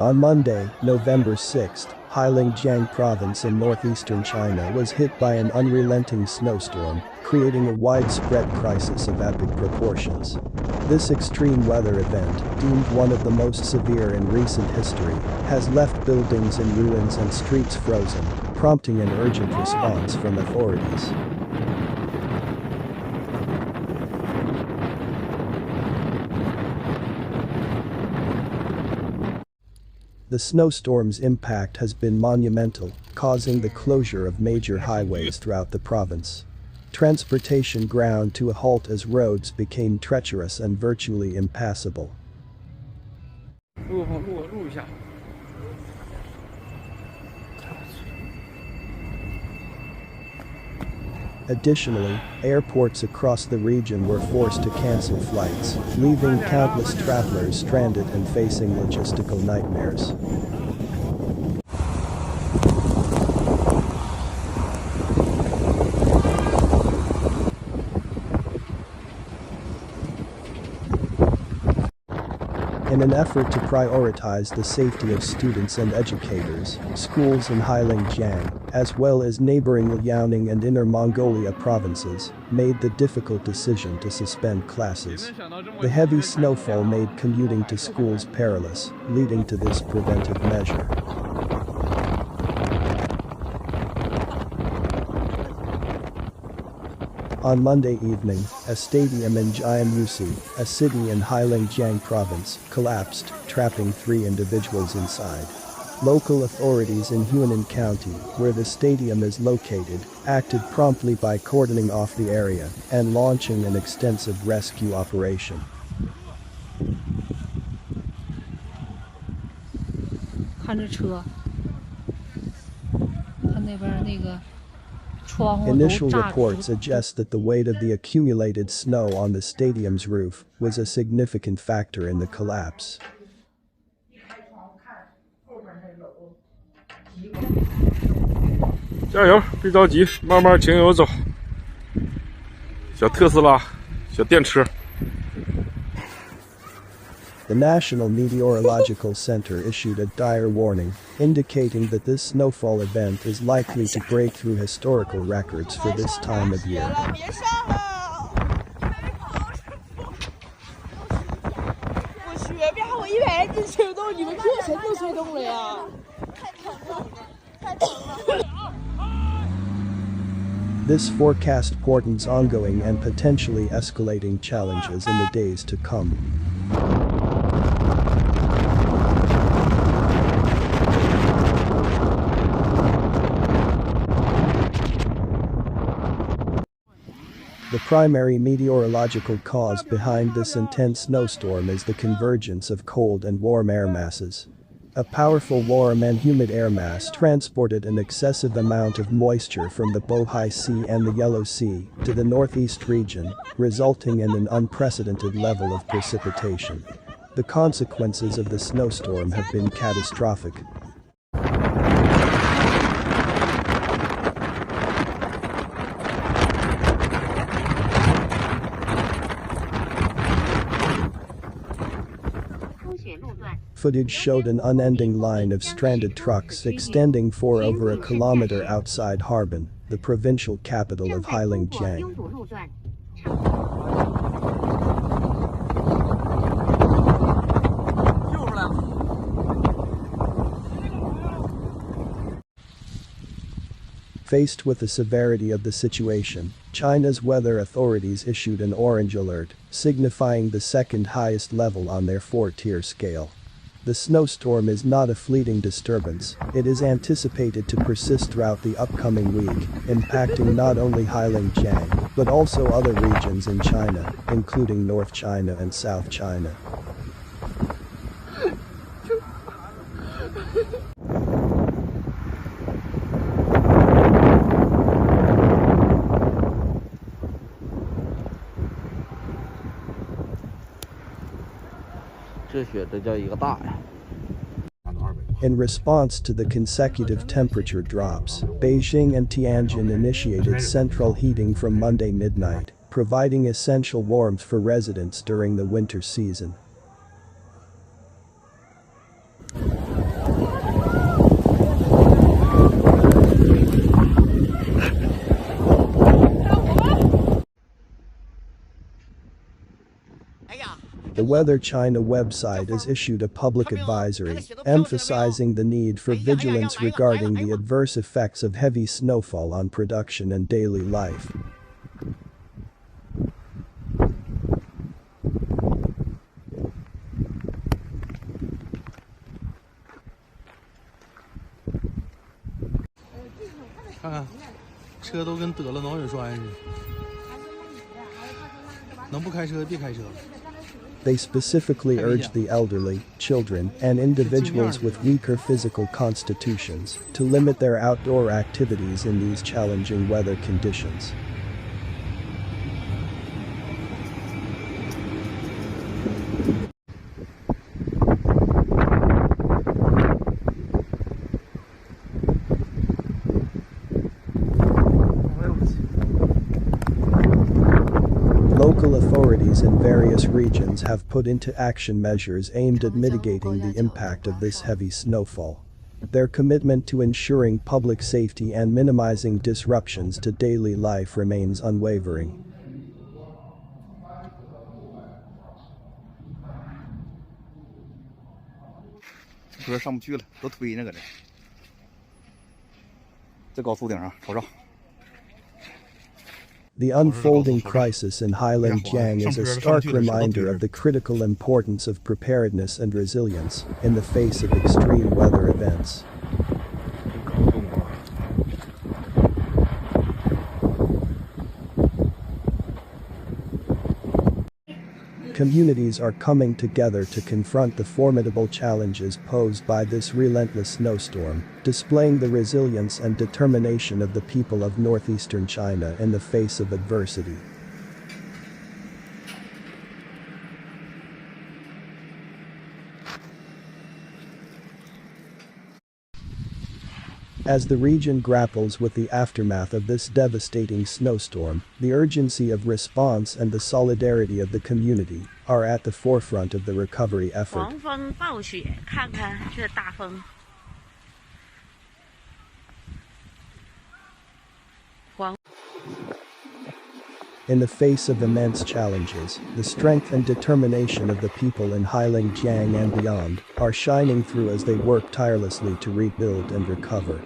On Monday, November 6, Heilongjiang province in northeastern China was hit by an unrelenting snowstorm, creating a widespread crisis of epic proportions. This extreme weather event, deemed one of the most severe in recent history, has left buildings in ruins and streets frozen, prompting an urgent response from authorities. The snowstorm's impact has been monumental, causing the closure of major highways throughout the province. Transportation ground to a halt as roads became treacherous and virtually impassable. Additionally, airports across the region were forced to cancel flights, leaving countless travelers stranded and facing logistical nightmares. In an effort to prioritize the safety of students and educators, schools in Heilongjiang, as well as neighboring Liaoning and Inner Mongolia provinces, made the difficult decision to suspend classes. The heavy snowfall made commuting to schools perilous, leading to this preventive measure. On Monday evening, a stadium in Jianyusi, a city in Heilongjiang province, collapsed, trapping 3 individuals inside. Local authorities in Hunan County, where the stadium is located, acted promptly by cordoning off the area and launching an extensive rescue operation. Initial reports suggest that the weight of the accumulated snow on the stadium's roof was a significant factor in the collapse. 加油，别着急，慢慢轻油走。小特斯拉，小电车。 The National Meteorological Center issued a dire warning, indicating that this snowfall event is likely to break through historical records for this time of year. This forecast portends ongoing and potentially escalating challenges in the days to come. The primary meteorological cause behind this intense snowstorm is the convergence of cold and warm air masses. A powerful warm and humid air mass transported an excessive amount of moisture from the Bohai Sea and the Yellow Sea to the northeast region, resulting in an unprecedented level of precipitation. The consequences of the snowstorm have been catastrophic. Footage showed an unending line of stranded trucks extending for over a kilometer outside Harbin, the provincial capital of Heilongjiang. Faced with the severity of the situation, China's weather authorities issued an orange alert, signifying the second highest level on their 4-tier scale. The snowstorm is not a fleeting disturbance, it is anticipated to persist throughout the upcoming week, impacting not only Heilongjiang, but also other regions in China, including North China and South China. In response to the consecutive temperature drops, Beijing and Tianjin initiated central heating from Monday midnight, providing essential warmth for residents during the winter season. The Weather China website has issued a public advisory, emphasizing the need for vigilance regarding the adverse effects of heavy snowfall on production and daily life. They specifically urge the elderly, children, and individuals with weaker physical constitutions to limit their outdoor activities in these challenging weather conditions. Local authorities in various regions have put into action measures aimed at mitigating the impact of this heavy snowfall. Their commitment to ensuring public safety and minimizing disruptions to daily life remains unwavering. The unfolding crisis in Heilongjiang is a stark reminder of the critical importance of preparedness and resilience in the face of extreme weather events. Communities are coming together to confront the formidable challenges posed by this relentless snowstorm, displaying the resilience and determination of the people of northeastern China in the face of adversity. As the region grapples with the aftermath of this devastating snowstorm, the urgency of response and the solidarity of the community are at the forefront of the recovery effort. In the face of immense challenges, the strength and determination of the people in Heilongjiang and beyond are shining through as they work tirelessly to rebuild and recover.